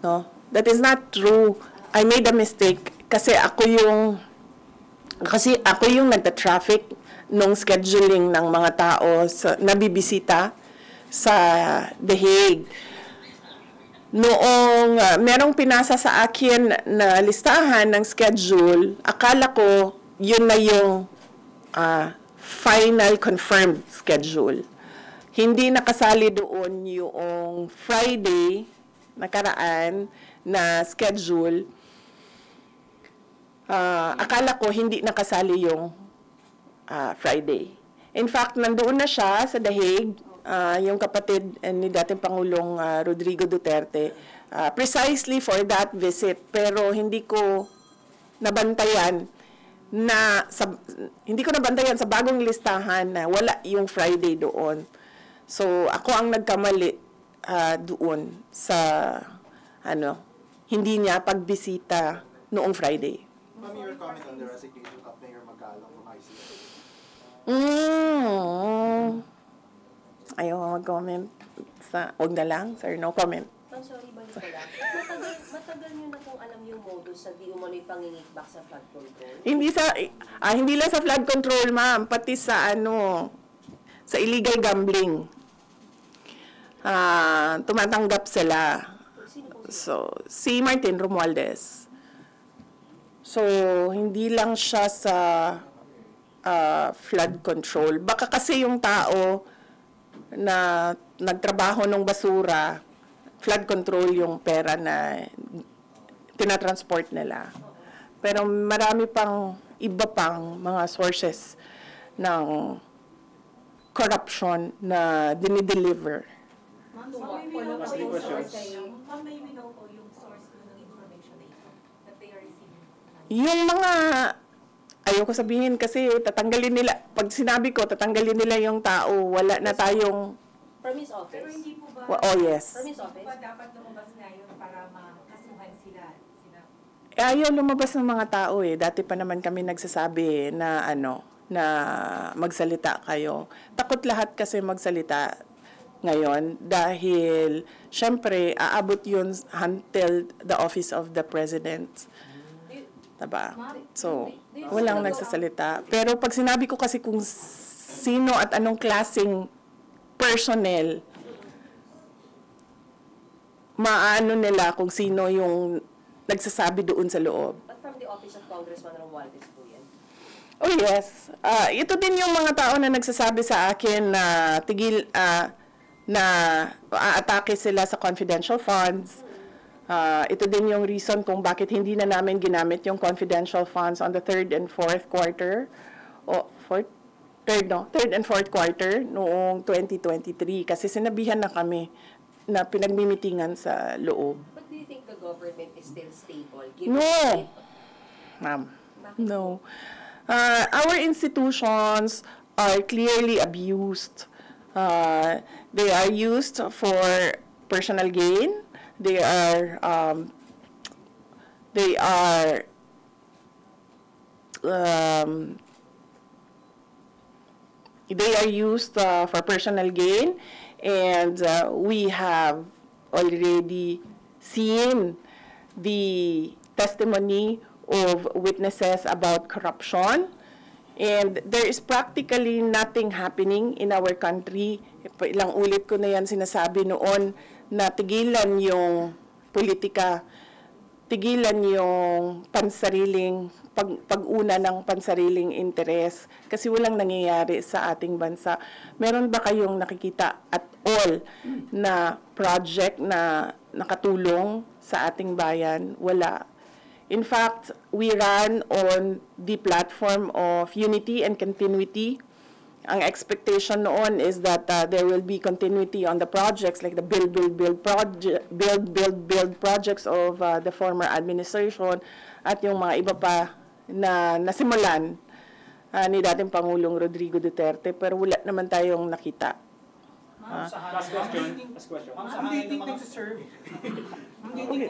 No, that is not true. I made a mistake kasi ako yung nagta-traffic nung scheduling ng mga tao sa nabibisita sa The Hague. Noong merong pinasa sa akin na listahan ng schedule, akala ko yun na yung final confirmed schedule. Hindi nakasali doon yung Friday nakaraan na schedule. Akala ko hindi nakasali yung Friday. In fact, nandoon na siya sa The Hague, yung kapatid ni dating Pangulong Rodrigo Duterte, precisely for that visit. Pero hindi ko nabantayan sa bagong listahan na wala yung Friday doon. So, ako ang nagkamali doon sa hindi niya pagbisita noong Friday. Ma'am, your comment on the resignation of Mayor Magalong from ICC? Ayaw mag-comment huwag na lang, sir, no comment. I'm sorry, balik ko lang. Matagal nyo na kung alam yung modus sa di umano'y pangingikbak sa flood control? Hindi lang sa flood control, ma'am, pati sa sa illegal gambling. Tumatanggap sila. So, si Martin Romualdez. So, hindi lang siya sa flood control. Baka kasi yung tao na nagtrabaho ng basura, flood control yung pera na tinatransport nila. Pero marami pang iba pang mga sources ng corruption na dinideliver. Ma'am, may we know po yung source ng information that they are receiving? Yung mga, ayoko sabihin kasi tatanggalin nila, pag sinabi ko, tatanggalin nila yung tao, wala na tayong... From his office? Pero hindi po ba... Oh, yes. From his office? Ba dapat lumabas ngayon para makasuhan sila? Ayaw lumabas ng mga tao eh. Dati pa naman kami nagsasabi na na magsalita kayo. Takot lahat kasi magsalita ngayon dahil syempre aabot yun until the office of the president. Diba? So, walang nagsasalita. Pero pag sinabi ko kasi kung sino at anong klaseng personnel, maano nila kung sino yung nagsasabi doon sa loob. But from the office of Congressman Romualdez po yan? Oh yes. Ito din yung mga tao na nagsasabi sa akin na na aatake sila sa confidential funds. Ito din yung reason kung bakit hindi na namin ginamit yung confidential funds on the third and fourth quarter. Third and fourth quarter noong 2023 kasi sinabihan na kami na pinagmimitingan sa loob. But do you think the government is still stable? No. Ma'am, no. Our institutions are clearly abused. They are used for personal gain. They are used for personal gain, and we have already seen the testimony of witnesses about corruption, and there is practically nothing happening in our country. Ilang ulit ko na yan sinasabi noon na tigilan yung politika, tigilan yung pansariling, pag-una ng pansariling interes kasi walang nangyayari sa ating bansa. Meron ba kayong nakikita at all na project na nakatulong sa ating bayan? Wala. In fact, we run on the platform of unity and continuity. Ang expectation noon is that there will be continuity on the projects like the build projects of the former administration at yung mga iba pa na nasimulan ni dating Pangulong Rodrigo Duterte, pero wala naman tayong nakita. Last question. Ma'am, do you think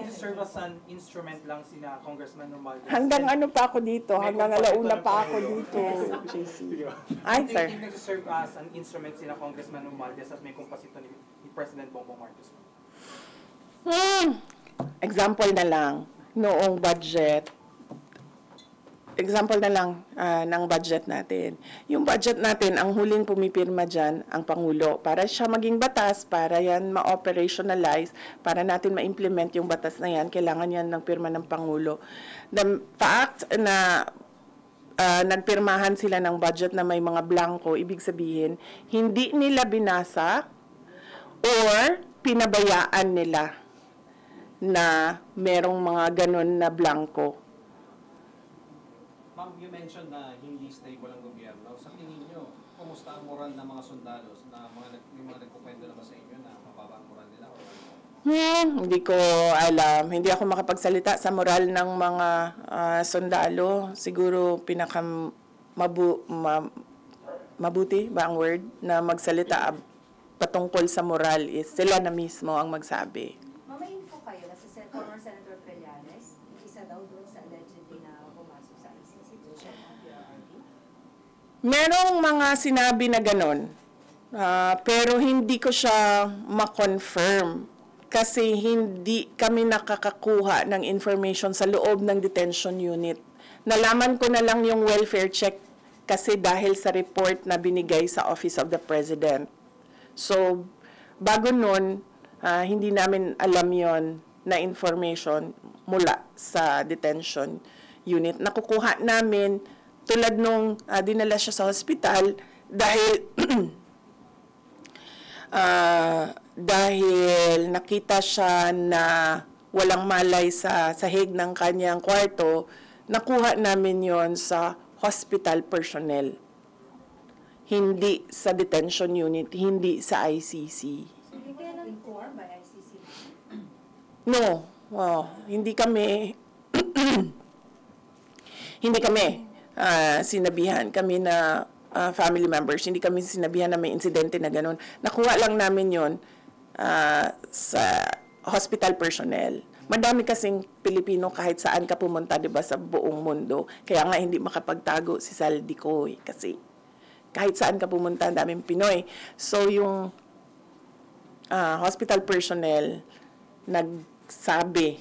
nagsiserve as an instrument lang sina Congressman Romualdez? Hanggang ano pa ako dito? Hanggang alauna pa ako dito, JC. Ay, sir. Do you think nagsiserve as an instrument sina Congressman Romualdez at may kumpasito ni President Bongbong Marcos? example na lang, noong budget, example na lang ng budget natin. Yung budget natin, ang huling pumipirma dyan, ang Pangulo. Para siya maging batas, para yan ma-operationalize, para natin ma-implement yung batas na yan, kailangan yan ng pirma ng Pangulo. The fact na nagpirmahan sila ng budget na may mga blanco, ibig sabihin, hindi nila binasa or pinabayaan nila na merong mga ganun na blanco. Ma'am, you mentioned na hindi stable ang gobyerno. Sa tingin nyo, kumusta ang moral ng mga sundalos na yung mga nagkukwento na ba sa inyo na mababa ang moral nila? Hindi ko alam. Hindi ako makapagsalita sa moral ng mga sundalo. Siguro mabuti ba ang word na magsalita patungkol sa moral is sila na mismo ang magsabi. May info kayo na si former Senator Trillanes, isa daw doon sa allegedly na pumasok sa ICC. Merong mga sinabi na ganon, pero hindi ko siya ma-confirm kasi hindi kami nakakakuha ng information sa loob ng detention unit. Nalaman ko na lang yung welfare check kasi dahil sa report na binigay sa Office of the President. So, bago nun, hindi namin alam yon na information mula sa detention unit. Nakukuha namin tulad nung dinala siya sa hospital dahil dahil nakita siya na walang malay sa sahig ng kanyang kwarto, nakuha namin yon sa hospital personnel. Hindi sa detention unit, hindi sa ICC. Hindi kaya nag-inform by ICC? No, hindi kami hindi kami sinabihan kami na family members, hindi kami sinabihan na may insidente na ganun. Nakuha lang namin yon sa hospital personnel. Madami kasing Pilipino kahit saan ka pumunta, 'di ba, sa buong mundo. Kaya nga hindi makapagtago si Saldico kasi kahit saan ka pumunta, ang daming Pinoy. So yung hospital personnel nagsabi.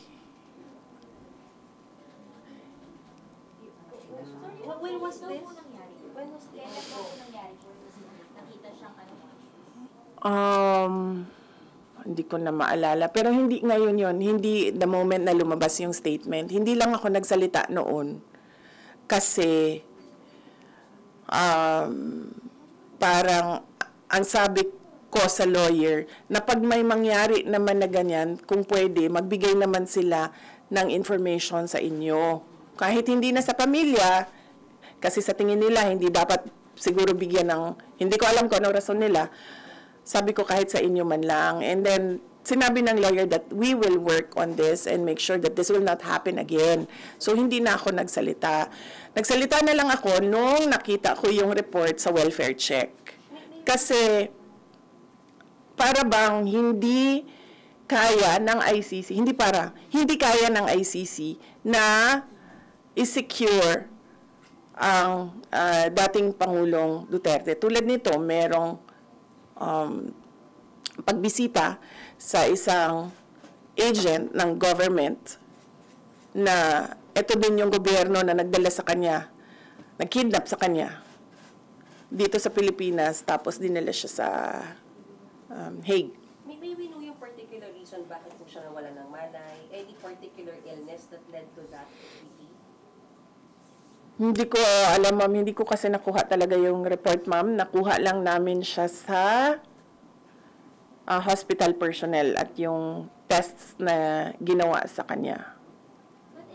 When was this? When was this? Kailan po nangyari po? Nakita siyang Hindi ko na maalala. Pero hindi ngayon yon, hindi the moment na lumabas yung statement. Hindi lang ako nagsalita noon. Kasi, parang, ang sabi ko sa lawyer, na pag may mangyari naman na ganyan, kung pwede, magbigay naman sila ng information sa inyo. Kahit hindi na sa pamilya, kasi sa tingin nila, hindi dapat siguro bigyan ng, hindi ko alam kung anong rason nila, sabi ko kahit sa inyo man lang. And then, sinabi ng lawyer that we will work on this and make sure that this will not happen again. So, hindi na ako nagsalita. Nagsalita na lang ako nung nakita ko yung report sa welfare check. Kasi, para bang hindi kaya ng ICC, hindi kaya ng ICC na i-secure ang dating Pangulong Duterte. Tulad nito, merong pagbisita sa isang agent ng government na ito din yung gobyerno na nagdala sa kanya, nag-kidnap sa kanya dito sa Pilipinas, tapos dinala siya sa Hague. May we know yung particular reason bakit po siya nawala ng malay? Any particular illness that led to that? Hindi ko alam, ma'am. Hindi ko kasi nakuha talaga yung report, ma'am. Nakuha lang namin siya sa hospital personnel at yung tests na ginawa sa kanya. But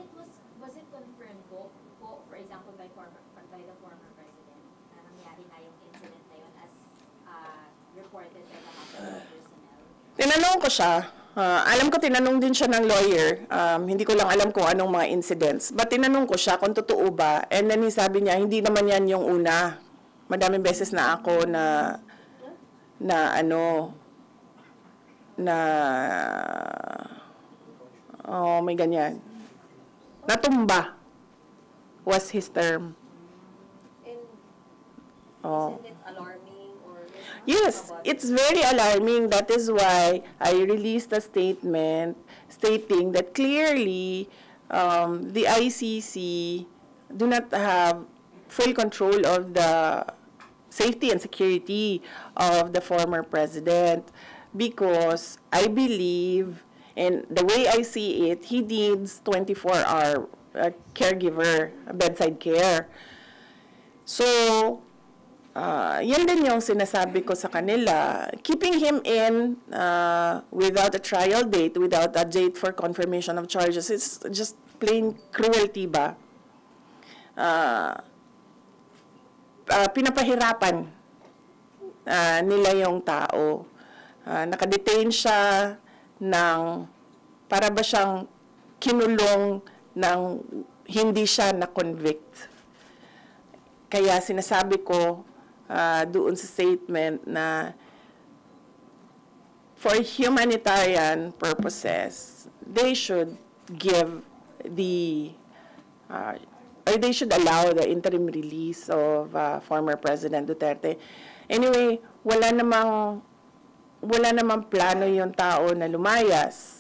was it confirmed po, for example, by the former president, na nangyari na yung incident na yun as reported by the hospital personnel? Tinanong ko siya. Alam ko tinanong din siya ng lawyer. Hindi ko lang alam kung anong mga incidents. But tinanong ko siya kung totoo ba. And then sabi niya, hindi naman yan yung una. Madaming beses na ako may ganyan. Natumba was his term. And Oh. isn't it alarming or... Yes, it's very alarming. That is why I released a statement stating that clearly the ICC do not have full control of the safety and security of the former president, because I believe, and the way I see it, he needs 24-hour caregiver, bedside care. So, yan din yung sinasabi ko sa kanila. Keeping him in without a trial date, without a date for confirmation of charges, it's just plain cruelty ba? Pinapahirapan nila yung tao. Nakadetain siya ng, para ba siyang kinulong ng hindi siya na-convict. Kaya sinasabi ko doon sa statement na for humanitarian purposes, they should give the, or they should allow the interim release of former President Duterte. Anyway, wala namang plano yung tao na lumayas.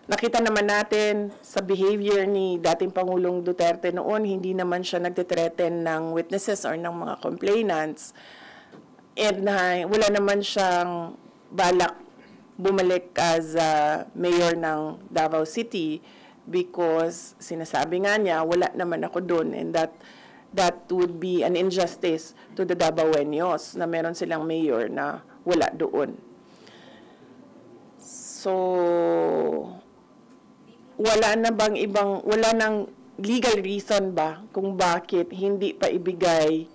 Nakita naman natin sa behavior ni dating Pangulong Duterte noon, hindi naman siya nagtitreten ng witnesses or ng mga complainants. And wala naman siyang balak bumalik as mayor ng Davao City because sinasabi nga niya, wala naman ako doon, and that would be an injustice to the Davaoenos na meron silang mayor na wala doon. So, wala nang legal reason ba kung bakit hindi pa ibigay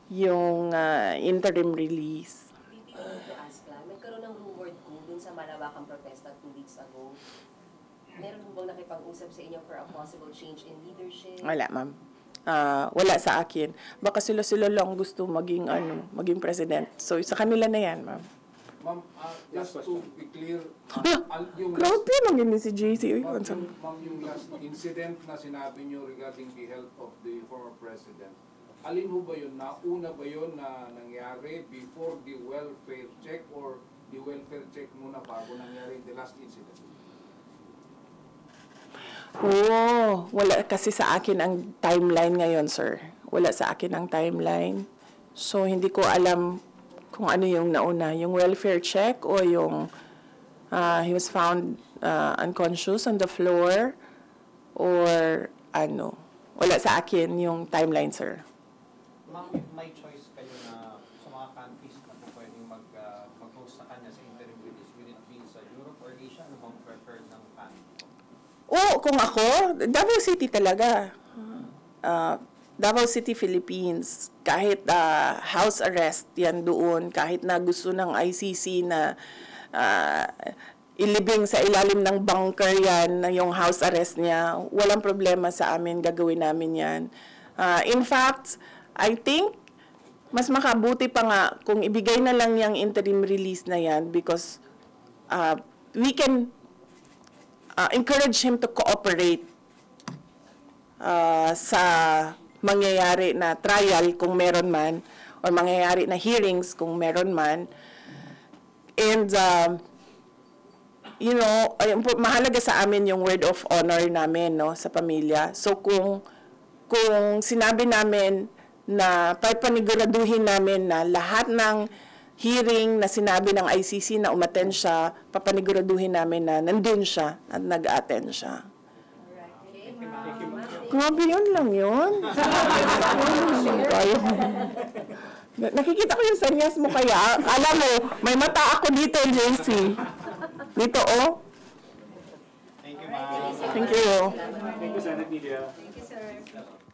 yung interim release? Nagkaroon ng rumor dun sa malawakang protesta 2 weeks ago. Meron mo bang nakipag-usap sa inyo for a possible change in leadership? Wala, ma'am. Wala sa akin. Baka sila lang gusto maging president. So, sa kanila na yan, ma'am. Ma'am, just to be clear, yung Grabe lang yun si JC. ma'am, yung last incident na sinabi nyo regarding the health of the former president, alin ho ba yun? Nauna ba yun na nangyari before the welfare check, or the welfare check muna bago nangyari the last incident? Oo, wala kasi sa akin ang timeline ngayon, sir. Wala sa akin ang timeline. So, hindi ko alam kung ano yung nauna, yung welfare check o yung he was found unconscious on the floor, or ano. Wala sa akin yung timeline, sir. Ma'am, may choice kayo na sa mga countries na po pwedeng mag-host sa kanya sa interim release, will it be sa Europe or Asia? Ano bang preferred ng country? Oo, kung ako, Davao City talaga. Davao City, Philippines. Kahit house arrest yan doon, kahit na gusto ng ICC na ilibing sa ilalim ng bunker yan, na yung house arrest niya, walang problema sa amin, gagawin namin yan. In fact, I think, mas makabuti pa nga kung ibigay na lang yung interim release na yan, because we can encourage him to cooperate sa mangyayari na trial kung meron man, or mangyayari na hearings kung meron man. And, you know, mahalaga sa amin yung word of honor namin, no, sa pamilya. So, kung sinabi namin na papaniguraduhin namin na lahat ng hearing na sinabi ng ICC na umattend siya, papaniguraduhin namin na nandun siya at nag-attend siya. Grabe, yun lang yun. Nakikita ko yung senyas mo kaya. Alam mo, may mata ako dito, JC. Dito, oh. Thank you, ma'am. Thank you. Thank you, Senate Media. Thank you, sir.